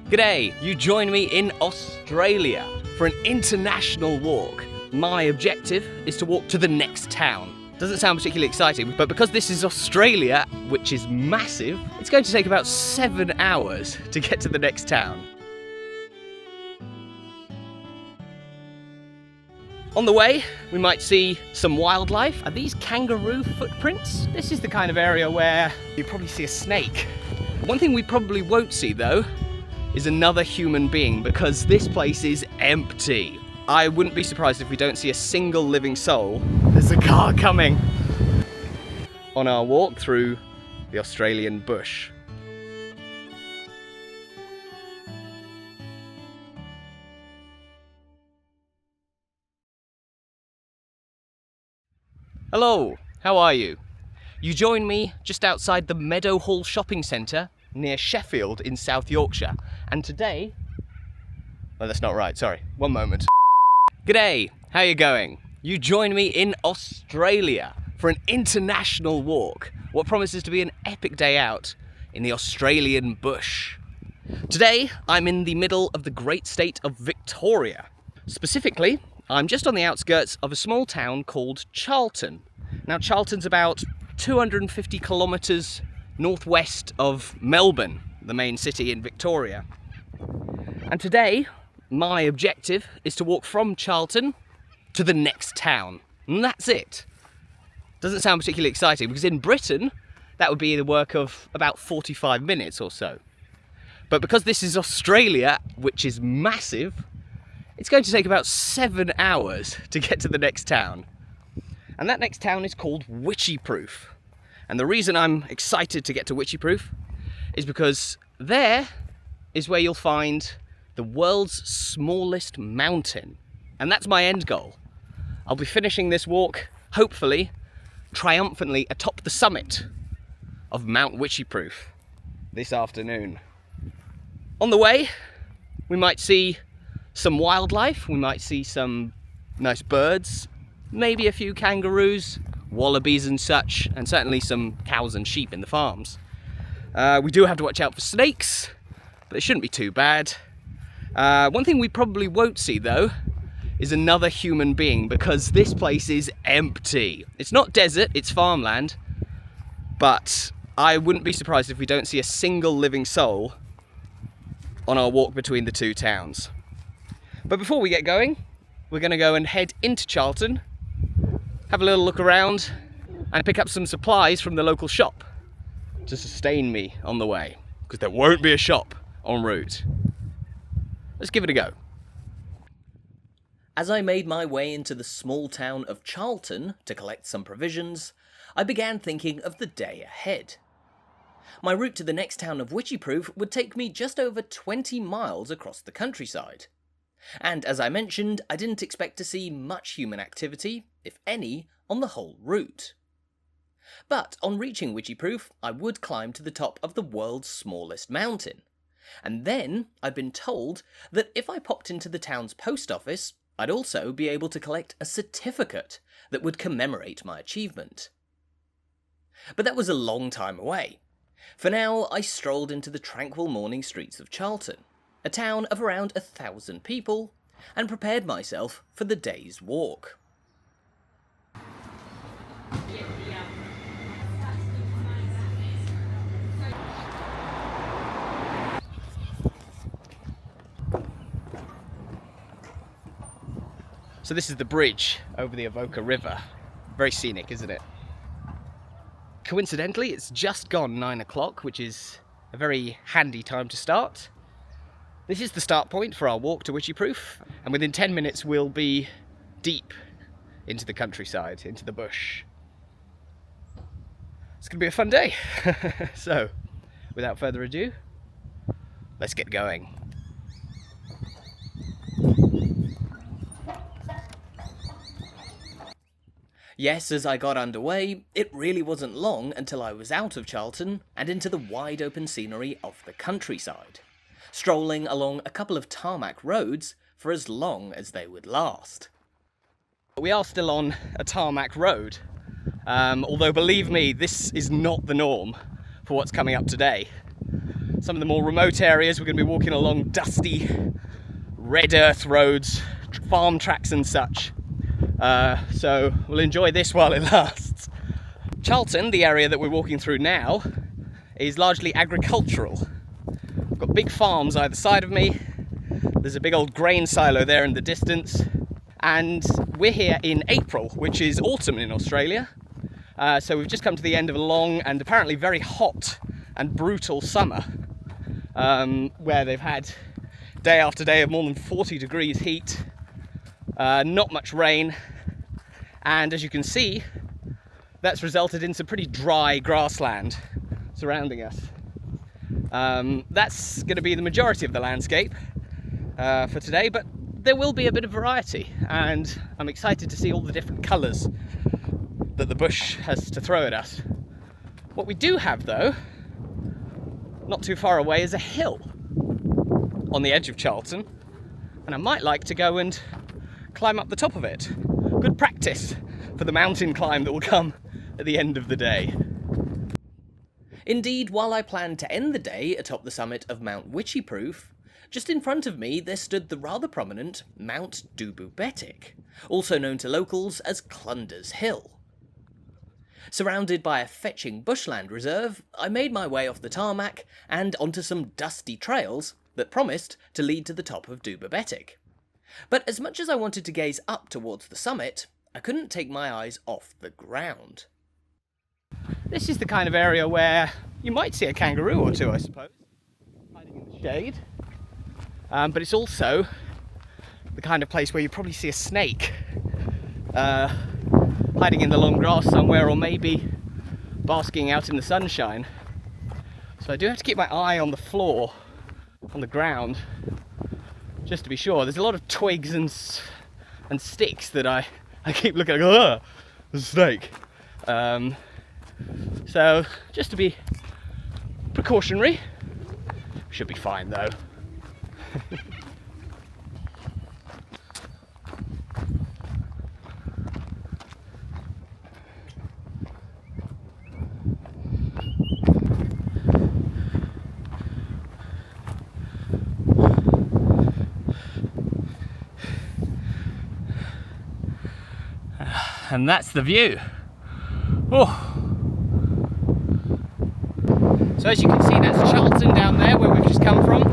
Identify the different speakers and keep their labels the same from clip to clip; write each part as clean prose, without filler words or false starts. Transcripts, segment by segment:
Speaker 1: G'day, you join me in Australia for an international walk. My objective is to walk to the next town. Doesn't sound particularly exciting, but because this is Australia, which is massive, it's going to take about 7 hours to get to the next town. On the way, we might see some wildlife. Are these kangaroo footprints? This is the kind of area where you probably see a snake. One thing we probably won't see though is another human being, because this place is empty. I wouldn't be surprised if we don't see a single living soul. There's a car coming on our walk through the Australian bush. Hello, how are you? You join me just outside the Meadowhall shopping centre near Sheffield in South Yorkshire. And today, well, that's not right, sorry, one moment. G'day, how you going? You join me in Australia for an international walk, what promises to be an epic day out in the Australian bush. Today, I'm in the middle of the great state of Victoria. Specifically, I'm just on the outskirts of a small town called Charlton. Now, Charlton's about 250 kilometres northwest of Melbourne, the main city in Victoria. And today, my objective is to walk from Charlton to the next town. And that's it. Doesn't sound particularly exciting, because in Britain, that would be the work of about 45 minutes or so. But because this is Australia, which is massive, it's going to take about 7 hours to get to the next town. And that next town is called Wycheproof. And the reason I'm excited to get to Wycheproof is because there is where you'll find the world's smallest mountain. And that's my end goal. I'll be finishing this walk, hopefully, triumphantly atop the summit of Mount Wycheproof this afternoon. On the way, we might see some wildlife, we might see some nice birds, maybe a few kangaroos, wallabies and such, and certainly some cows and sheep in the farms. We do have to watch out for snakes, but it shouldn't be too bad. One thing we probably won't see though is another human being, because this place is empty. It's not desert, it's farmland, but I wouldn't be surprised if we don't see a single living soul on our walk between the two towns. But before we get going, we're going to go and head into Charlton, have a little look around, and pick up some supplies from the local shop to sustain me on the way, because there won't be a shop en route. Let's give it a go. As I made my way into the small town of Charlton to collect some provisions, I began thinking of the day ahead. My route to the next town of Wycheproof would take me just over 20 miles across the countryside. And as I mentioned, I didn't expect to see much human activity, if any, on the whole route. But on reaching Wycheproof, I would climb to the top of the world's smallest mountain. And then I'd been told that if I popped into the town's post office, I'd also be able to collect a certificate that would commemorate my achievement. But that was a long time away. For now, I strolled into the tranquil morning streets of Charlton, a town of around 1,000 people, and prepared myself for the day's walk. So this is the bridge over the Avoca River. Very scenic, isn't it? Coincidentally, it's just gone 9 o'clock, which is a very handy time to start. This is the start point for our walk to Wycheproof, and within 10 minutes we'll be deep into the countryside, into the bush. It's going to be a fun day. So, without further ado, let's get going. Yes, as I got underway, it really wasn't long until I was out of Charlton and into the wide open scenery of the countryside, strolling along a couple of tarmac roads for as long as they would last. We are still on a tarmac road, although believe me, this is not the norm for what's coming up today. some of the more remote areas, we're going to be walking along dusty red earth roads, farm tracks and such. So we'll enjoy this while it lasts. Charlton, the area that we're walking through now, is largely agricultural. I've got big farms either side of me. There's a big old grain silo there in the distance. And we're here in April, which is autumn in Australia. So we've just come to the end of a long and apparently very hot and brutal summer, where they've had day after day of more than 40 degrees heat, not much rain, and as you can see, that's resulted in some pretty dry grassland surrounding us. That's going to be the majority of the landscape for today, but there will be a bit of variety, and I'm excited to see all the different colours that the bush has to throw at us. What we do have, though, not too far away, is a hill on the edge of Charlton, and I might like to go and climb up the top of it. Good practice for the mountain climb that will come at the end of the day. Indeed, while I planned to end the day atop the summit of Mount Wycheproof, just in front of me there stood the rather prominent Mount Dubu-Betik, also known to locals as Clunder's Hill. Surrounded by a fetching bushland reserve, I made my way off the tarmac and onto some dusty trails that promised to lead to the top of Dubu-Betik. But as much as I wanted to gaze up towards the summit, I couldn't take my eyes off the ground. This is the kind of area where you might see a kangaroo or two, I suppose, hiding in the shade. But it's also the kind of place where you probably see a snake hiding in the long grass somewhere, or maybe basking out in the sunshine. So I do have to keep my eye on the floor, on the ground, just to be sure. There's a lot of twigs and sticks that I keep looking at. Oh, there's a snake. So just to be precautionary, should be fine though. And that's the view. Oh. So as you can see, that's Charlton down there where we've just come from.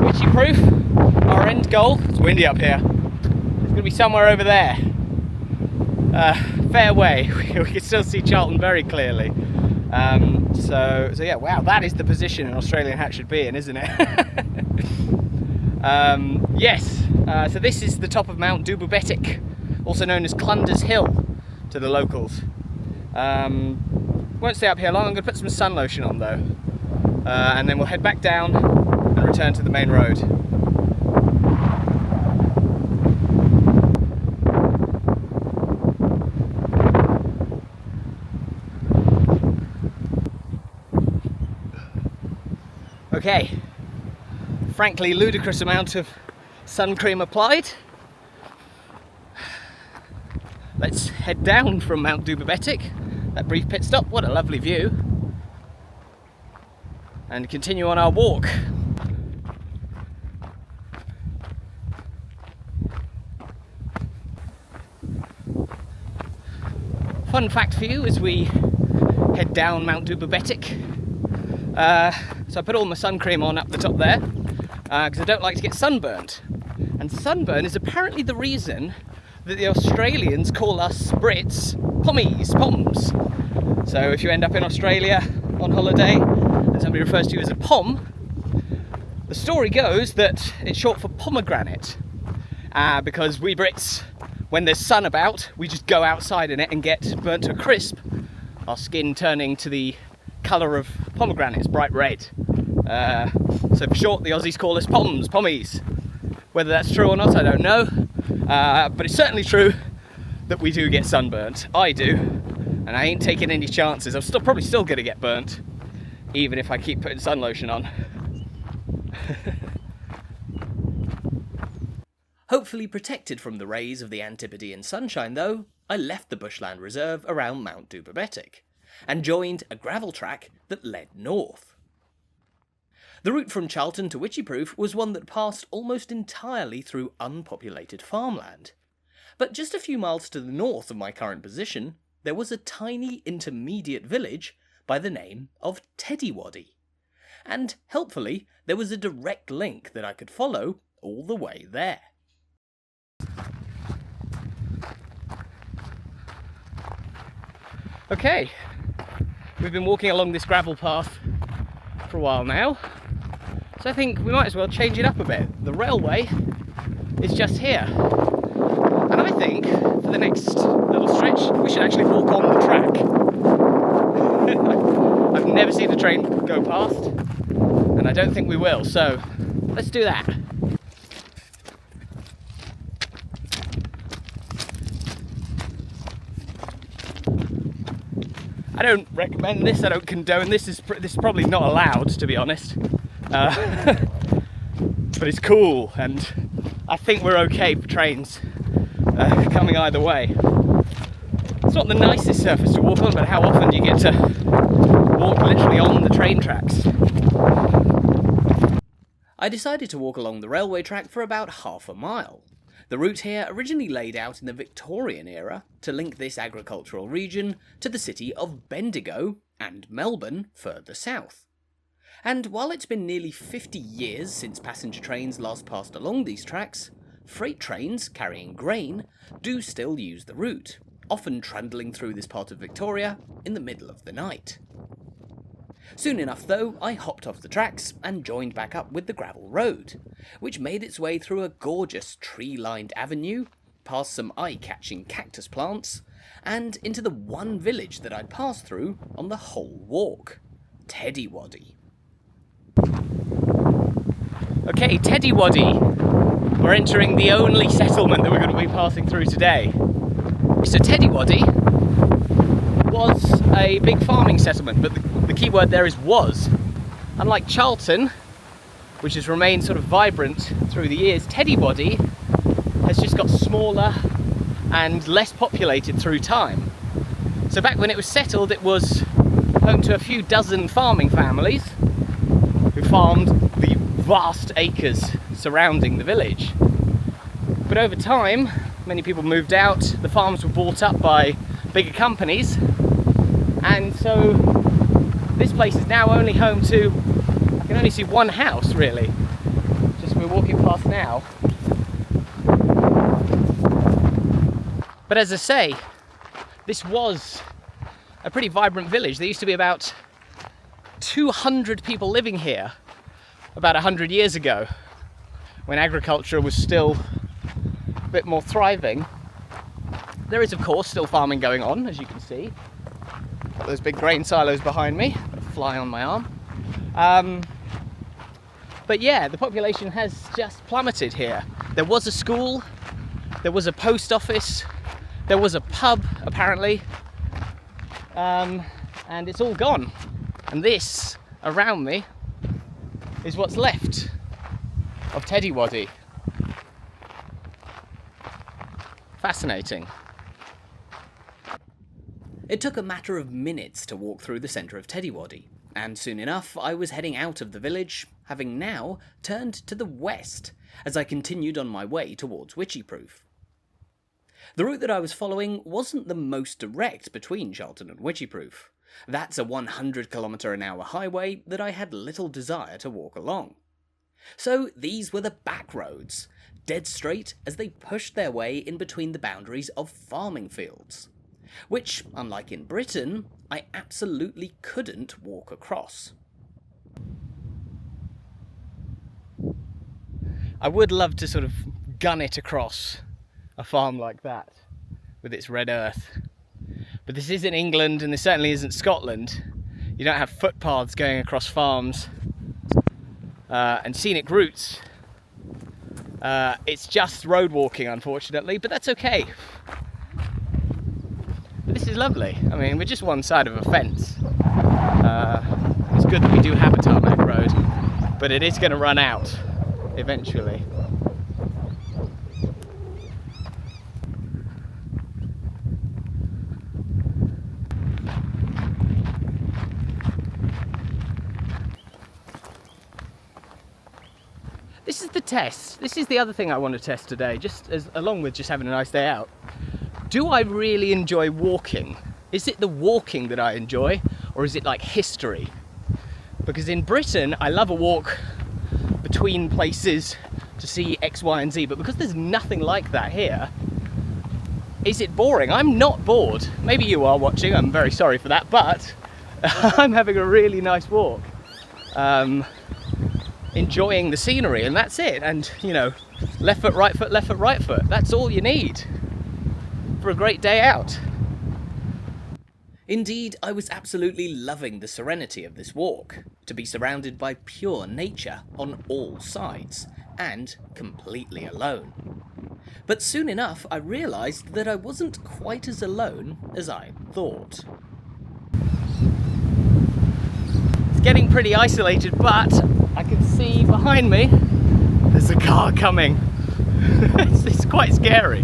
Speaker 1: Wycheproof, our end goal. It's windy up here. It's going to be somewhere over there. Fair way. We can still see Charlton very clearly. So yeah, wow, that is the position an Australian hat should be in, isn't it? Yes, so this is the top of Mount Dubu-Betik, also known as Clunder's Hill to the locals. Won't stay up here long. I'm going to put some sun lotion on though, and then we'll head back down and return to the main road. Okay, frankly ludicrous amount of sun cream applied. Let's head down from Mount Dubu-Betik, that brief pit stop, what a lovely view, and continue on our walk. Fun fact for you as we head down Mount Dubu-Betik. So I put all my sun cream on up the top there, because I don't like to get sunburnt. And sunburn is apparently the reason that the Australians call us Brits poms. So if you end up in Australia on holiday and somebody refers to you as a pom, the story goes that it's short for pomegranate, because we Brits, when there's sun about, we just go outside in it and get burnt to a crisp, our skin turning to the colour of pomegranates, bright red. So for short, the Aussies call us pommies. Whether that's true or not, I don't know. But it's certainly true that we do get sunburnt. I do, and I ain't taking any chances. I'm probably still going to get burnt, even if I keep putting sun lotion on. Hopefully protected from the rays of the Antipodean sunshine though, I left the bushland reserve around Mount Dubu-Betik and joined a gravel track that led north. The route from Charlton to Wycheproof was one that passed almost entirely through unpopulated farmland. But just a few miles to the north of my current position, there was a tiny intermediate village by the name of Teddywaddy. And helpfully, there was a direct link that I could follow all the way there. Okay, we've been walking along this gravel path for a while now, so I think we might as well change it up a bit. The railway is just here, and I think for the next little stretch we should actually walk on the track. I've never seen a train go past, and I don't think we will, so let's do that. I don't recommend this, I don't condone this. This is probably not allowed, to be honest. But it's cool, and I think we're okay for trains coming either way. It's not the nicest surface to walk on, but how often do you get to walk literally on the train tracks? I decided to walk along the railway track for about half a mile. The route here originally laid out in the Victorian era to link this agricultural region to the city of Bendigo and Melbourne further south. And while it's been nearly 50 years since passenger trains last passed along these tracks, freight trains carrying grain do still use the route, often trundling through this part of Victoria in the middle of the night. Soon enough though, I hopped off the tracks and joined back up with the gravel road, which made its way through a gorgeous tree-lined avenue, past some eye-catching cactus plants, and into the one village that I'd passed through on the whole walk, Teddywaddy. Okay, Teddywaddy. We're entering the only settlement that we're going to be passing through today. So Teddywaddy was a big farming settlement, but the key word there is was. Unlike Charlton, which has remained sort of vibrant through the years, Teddywaddy has just got smaller and less populated through time. So back when it was settled, it was home to a few dozen farming families who farmed the vast acres surrounding the village. But over time, many people moved out, the farms were bought up by bigger companies, and so this place is now only home to, I can only see one house really, just we're walking past now. But as I say, this was a pretty vibrant village. There used to be about 200 people living here about 100 years ago, when agriculture was still a bit more thriving. There is of course still farming going on, as you can see. Got those big grain silos behind me, got a fly on my arm. But yeah, the population has just plummeted here. There was a school, there was a post office, there was a pub apparently, and it's all gone. And this around me is what's left of Teddywaddy. Fascinating. It took a matter of minutes to walk through the centre of Teddywaddy, and soon enough I was heading out of the village, having now turned to the west as I continued on my way towards Wycheproof. The route that I was following wasn't the most direct between Charlton and Wycheproof. That's a 100km/h highway that I had little desire to walk along. So these were the back roads, dead straight as they pushed their way in between the boundaries of farming fields, which, unlike in Britain, I absolutely couldn't walk across. I would love to sort of gun it across a farm like that with its red earth. But this isn't England, and this certainly isn't Scotland. You don't have footpaths going across farms and scenic routes. It's just road walking, unfortunately, but that's okay. But this is lovely. I mean, we're just one side of a fence. It's good that we do have a tarmac road, but it is going to run out eventually. this is the test. This is the other thing I want to test today, just as along with just having a nice day out. Do I really enjoy walking? Is it the walking that I enjoy, or is it like history? Because in Britain, I love a walk between places to see X, Y, and Z, but because there's nothing like that here, is it boring? I'm not bored. Maybe you are watching, I'm very sorry for that, but I'm having a really nice walk. Enjoying the scenery, and that's it. And, you know, left foot, right foot, left foot, right foot. That's all you need for a great day out. Indeed, I was absolutely loving the serenity of this walk, to be surrounded by pure nature on all sides, and completely alone. But soon enough, I realised that I wasn't quite as alone as I thought. It's getting pretty isolated, but I can see behind me there's a car coming. It's quite scary.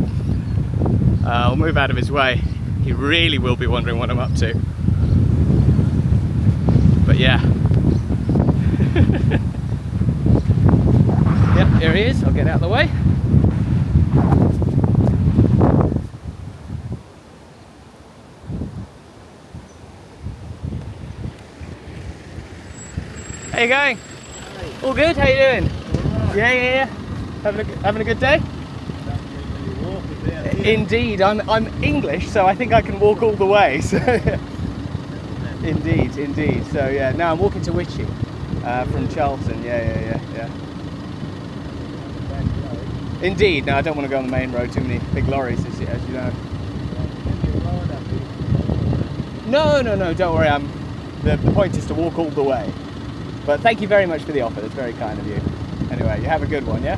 Speaker 1: I'll move out of his way. He really will be wondering what I'm up to. But yeah. Yep, here he is. I'll get out of the way. How you going? Hi. All good? How you doing? Right. Yeah. Having a good day? Indeed, I'm English, so I think I can walk all the way. So indeed. So yeah, now I'm walking to Wycheproof from Charlton. Yeah. Indeed. No, I don't want to go on the main road. Too many big lorries, as you know. No. Don't worry. The point is to walk all the way. But thank you very much for the offer. That's very kind of you. Anyway, you have a good one. Yeah.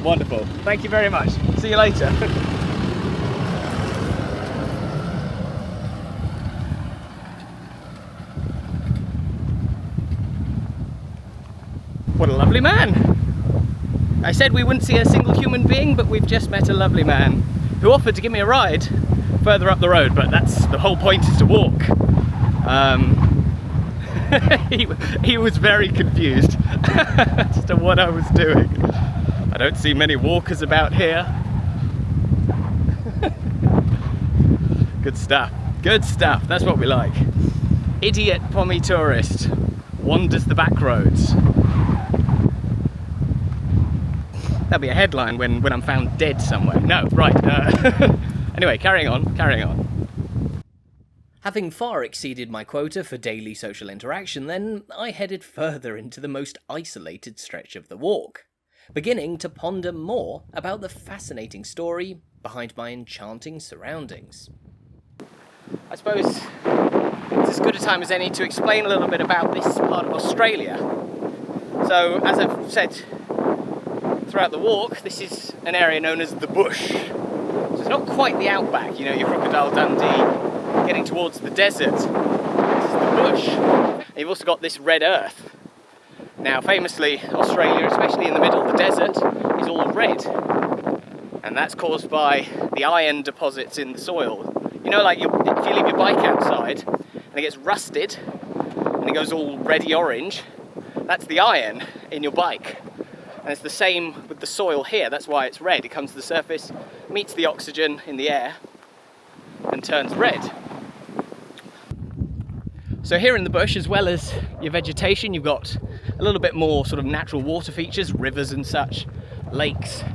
Speaker 1: Wonderful. Thank you very much. See you later. What a lovely man. I said we wouldn't see a single human being, but we've just met a lovely man who offered to give me a ride further up the road, but that's the whole point, is to walk. He was very confused as to what I was doing. I don't see many walkers about here. Good stuff, that's what we like. Idiot pommy tourist wanders the back roads. That'll be a headline when I'm found dead somewhere. No, right. Anyway, carrying on. Having far exceeded my quota for daily social interaction, then I headed further into the most isolated stretch of the walk, beginning to ponder more about the fascinating story behind my enchanting surroundings. I suppose it's as good a time as any to explain a little bit about this part of Australia. So, as I've said throughout the walk, this is an area known as the bush. So it's not quite the outback, you know, your Crocodile Dundee, getting towards the desert. This is the bush. And you've also got this red earth. Now, famously, Australia, especially in the middle of the desert, is all red. And that's caused by the iron deposits in the soil. You know, like if you leave your bike outside and it gets rusted and it goes all reddy orange, that's the iron in your bike. And it's the same with the soil here. That's why it's red. It comes to the surface, meets the oxygen in the air, and turns red. So here in the bush, as well as your vegetation, you've got a little bit more sort of natural water features, rivers and such, lakes,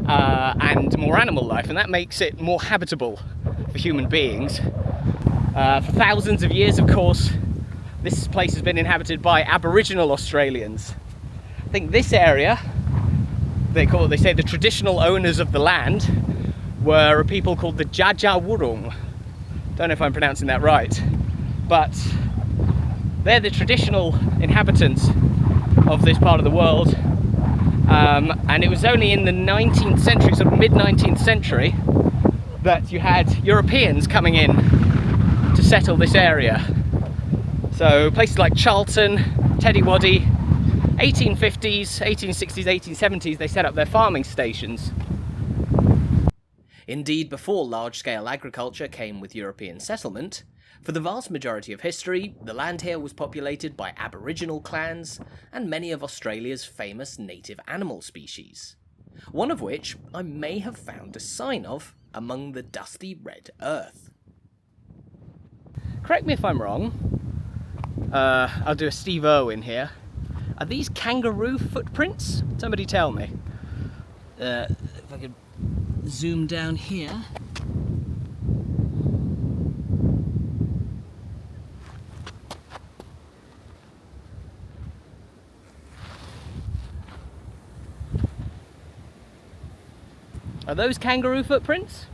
Speaker 1: and more animal life, and that makes it more habitable for human beings. For thousands of years, of course, this place has been inhabited by Aboriginal Australians. I think this area, they say the traditional owners of the land were a people called the Jajawurrung. Don't know if I'm pronouncing that right, but they're the traditional inhabitants of this part of the world. And it was only in the 19th century, sort of mid-19th century, that you had Europeans coming in to settle this area. So places like Charlton, Teddywaddy, 1850s, 1860s, 1870s, they set up their farming stations. Indeed, before large-scale agriculture came with European settlement, For the vast majority of history, the land here was populated by Aboriginal clans and many of Australia's famous native animal species, one of which I may have found a sign of among the dusty red earth. Correct me if I'm wrong, I'll do a Steve Irwin here. Are these kangaroo footprints? Somebody tell me. If I could zoom down here. Are those kangaroo footprints?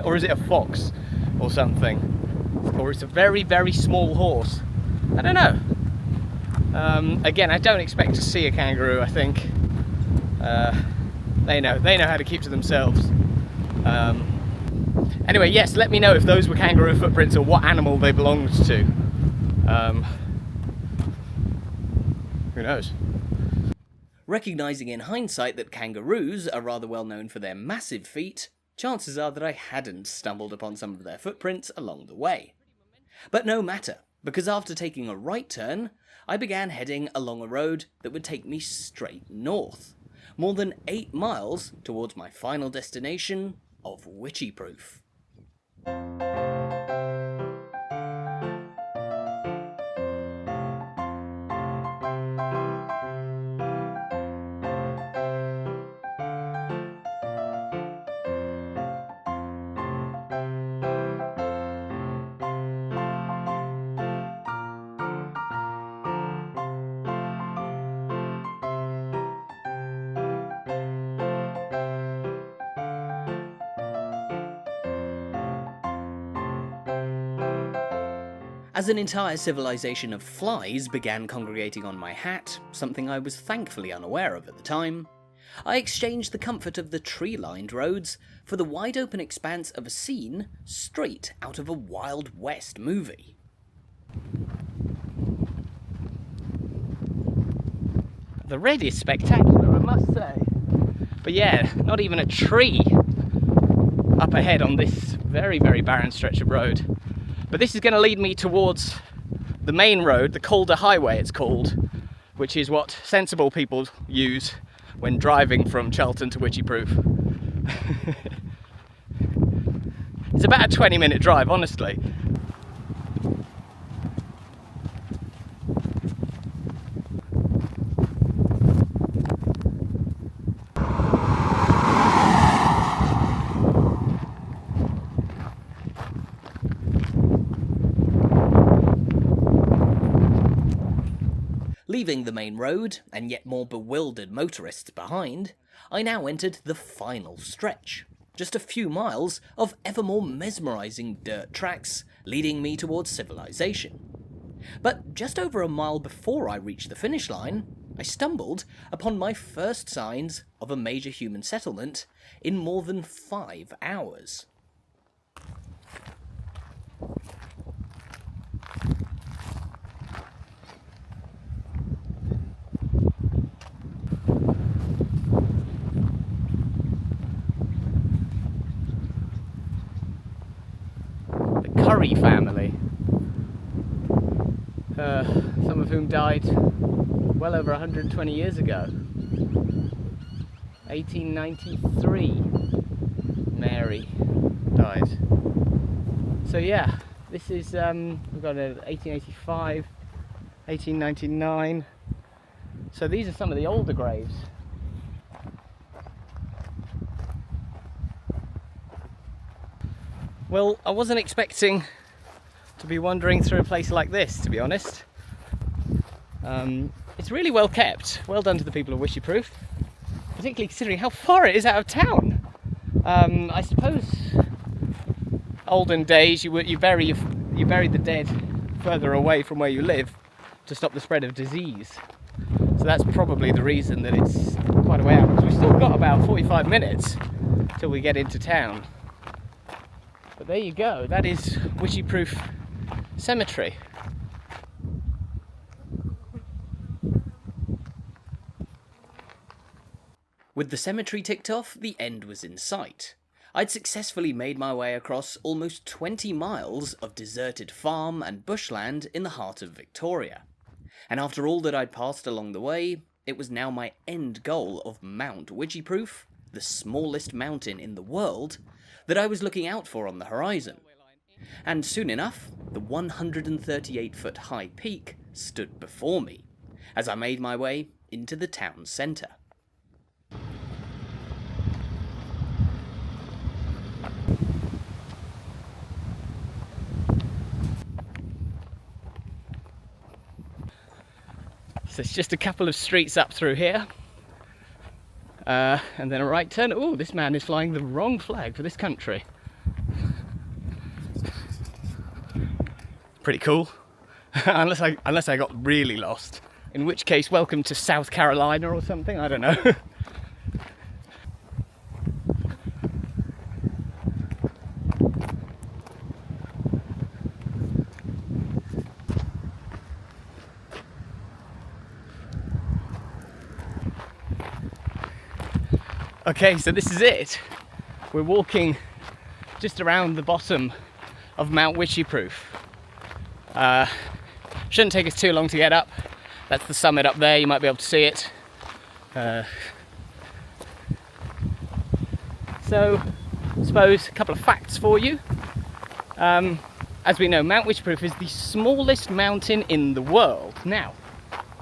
Speaker 1: Or is it a fox or something? Or it's a very, very small horse? I don't know. Again, I don't expect to see a kangaroo, I think. They know how to keep to themselves. Anyway, yes, let me know if those were kangaroo footprints or what animal they belonged to. Who knows? Recognising in hindsight that kangaroos are rather well known for their massive feet, chances are that I hadn't stumbled upon some of their footprints along the way. But no matter, because after taking a right turn, I began heading along a road that would take me straight north, more than 8 miles towards my final destination of Wycheproof. As an entire civilization of flies began congregating on my hat, something I was thankfully unaware of at the time, I exchanged the comfort of the tree-lined roads for the wide-open expanse of a scene straight out of a Wild West movie. The red is spectacular, I must say. But yeah, not even a tree up ahead on this very, very barren stretch of road. But this is going to lead me towards the main road, the Calder Highway it's called, which is what sensible people use when driving from Charlton to Wycheproof. It's about a 20-minute drive, honestly. Leaving the main road, and yet more bewildered motorists behind, I now entered the final stretch. Just a few miles of ever more mesmerising dirt tracks leading me towards civilization. But just over a mile before I reached the finish line, I stumbled upon my first signs of a major human settlement in more than 5 hours. Curry family, some of whom died well over 120 years ago. 1893, Mary died. So yeah, this is, we've got a 1885, 1899, so these are some of the older graves. Well, I wasn't expecting to be wandering through a place like this, to be honest. It's really well kept. Well done to the people of Wycheproof, particularly considering how far it is out of town. I suppose olden days you bury the dead further away from where you live to stop the spread of disease. So that's probably the reason that it's quite a way out, because we've still got about 45 minutes till we get into town. But there you go, that is Wycheproof Cemetery. With the cemetery ticked off, the end was in sight.
Speaker 2: I'd successfully made my way across almost 20 miles of deserted farm and bushland in the heart of Victoria. And after all that I'd passed along the way, it was now my end goal of Mount Wycheproof, the smallest mountain in the world, that I was looking out for on the horizon. And soon enough, the 138-foot high peak stood before me, as I made my way into the town centre.
Speaker 1: So it's just a couple of streets up through here. And then a right turn. Oh, this man is flying the wrong flag for this country. Pretty cool. unless I got really lost. In which case, welcome to South Carolina or something, I don't know. Okay, so this is it. We're walking just around the bottom of Mount Wycheproof. Shouldn't take us too long to get up. That's the summit up there, you might be able to see it. So, I suppose a couple of facts for you. As we know, Mount Wycheproof is the smallest mountain in the world. Now,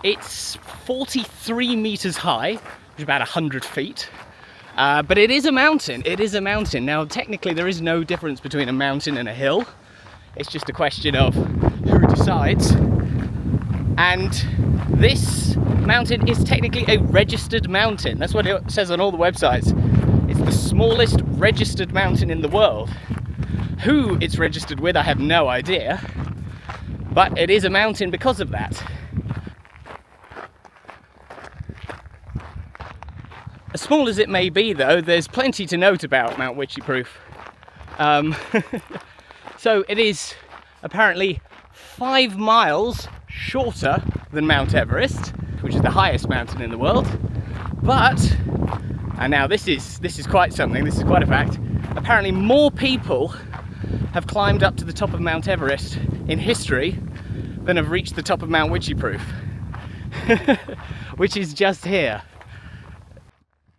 Speaker 1: it's 43 meters high, which is about 100 feet. But it is a mountain. It is a mountain. Now, technically, there is no difference between a mountain and a hill. It's just a question of who decides. And this mountain is technically a registered mountain. That's what it says on all the websites. It's the smallest registered mountain in the world. Who it's registered with, I have no idea. But it is a mountain because of that. As small as it may be, though, there's plenty to note about Mount Wycheproof. So it is apparently 5 miles shorter than Mount Everest, which is the highest mountain in the world. But, and now this is quite something, this is quite a fact, apparently more people have climbed up to the top of Mount Everest in history than have reached the top of Mount Wycheproof, which is just here.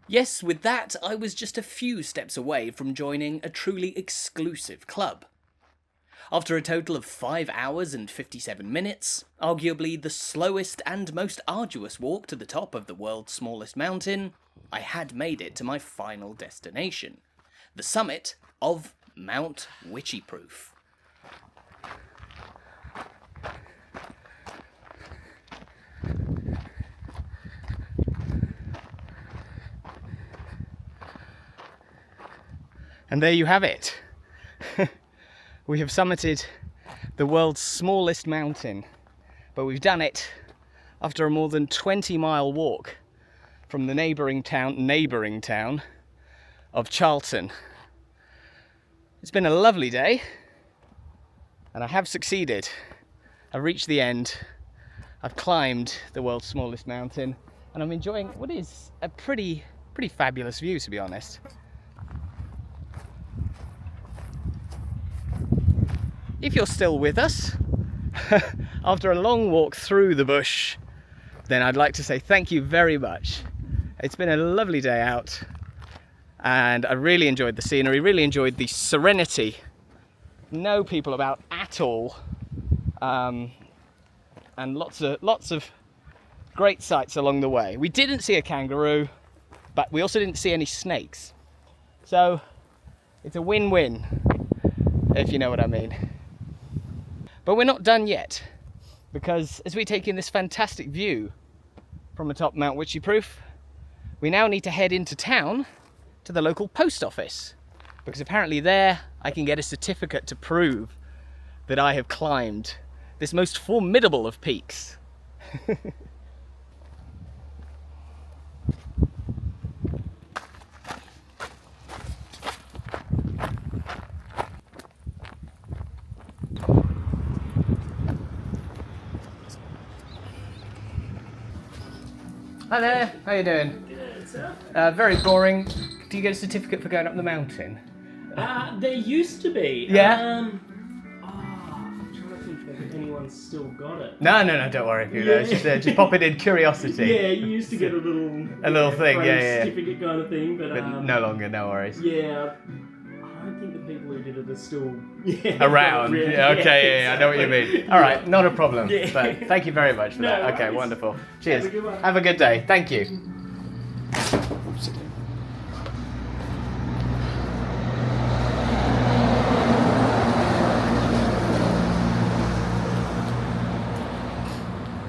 Speaker 2: Yes, with that, I was just a few steps away from joining a truly exclusive club. After a total of 5 hours and 57 minutes, arguably the slowest and most arduous walk to the top of the world's smallest mountain, I had made it to my final destination, the summit of Mount Wycheproof.
Speaker 1: And there you have it. We have summited the world's smallest mountain, but we've done it after a more than 20-mile walk from the neighbouring town of Charlton. It's been a lovely day, and I have succeeded. I've reached the end. I've climbed the world's smallest mountain, and I'm enjoying what is a pretty fabulous view, to be honest. If you're still with us after a long walk through the bush, then I'd like to say thank you very much. It's been a lovely day out, and I really enjoyed the scenery, really enjoyed the serenity. No people about at all, and lots of great sights along the way. We didn't see a kangaroo, but we also didn't see any snakes. So it's a win-win, if you know what I mean. But we're not done yet, because as we take in this fantastic view from atop Mount Wycheproof, we now need to head into town to the local post office, because apparently there I can get a certificate to prove that I have climbed this most formidable of peaks. Hi there, how you doing?
Speaker 3: Good, sir.
Speaker 1: Very boring. Do you get a certificate for going up the mountain?
Speaker 3: There used to be.
Speaker 1: Yeah?
Speaker 3: I'm trying to think if anyone's still got it.
Speaker 1: No, don't worry. It's just pop it in curiosity.
Speaker 3: Yeah, you used to get a little
Speaker 1: thing,
Speaker 3: frame
Speaker 1: yeah.
Speaker 3: certificate kind of thing, but
Speaker 1: No longer, no worries.
Speaker 3: yeah, I don't think the people who did it are still
Speaker 1: Around. Yeah, okay, I know what you mean. All right, not a problem.
Speaker 3: Yeah.
Speaker 1: But thank you very much for
Speaker 3: No
Speaker 1: that. Okay,
Speaker 3: worries.
Speaker 1: wonderful. Cheers.
Speaker 3: Have a good one.
Speaker 1: Have a good day. Thank you.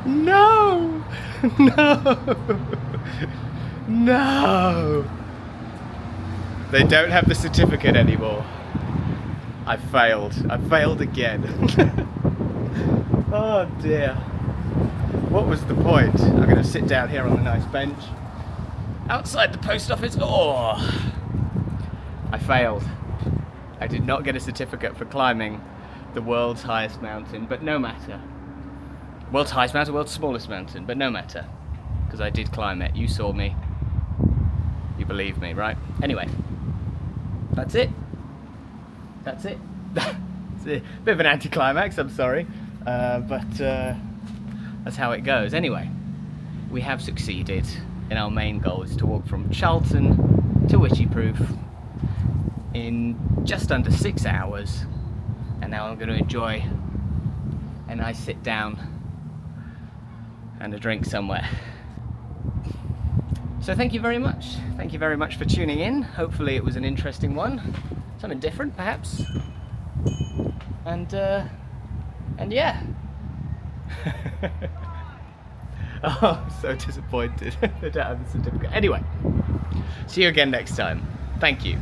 Speaker 1: No! No! They don't have the certificate anymore. I failed. I failed again. Oh dear. What was the point? I'm going to sit down here on the nice bench outside the post office. Oh! I failed. I did not get a certificate for climbing the world's highest mountain, but no matter. World's highest mountain, world's smallest mountain, but no matter. Because I did climb it. You saw me. You believe me, right? Anyway. That's it. That's it. It's a bit of an anticlimax, I'm sorry. But that's how it goes. Anyway, we have succeeded in our main goal, is to walk from Charlton to Wycheproof in just under 6 hours. And now I'm going to enjoy a nice sit down and a drink somewhere. So thank you very much. Thank you very much for tuning in. Hopefully it was an interesting one. Something different, perhaps. And yeah. Oh, I'm so disappointed. I don't have the certificate. Anyway, see you again next time. Thank you.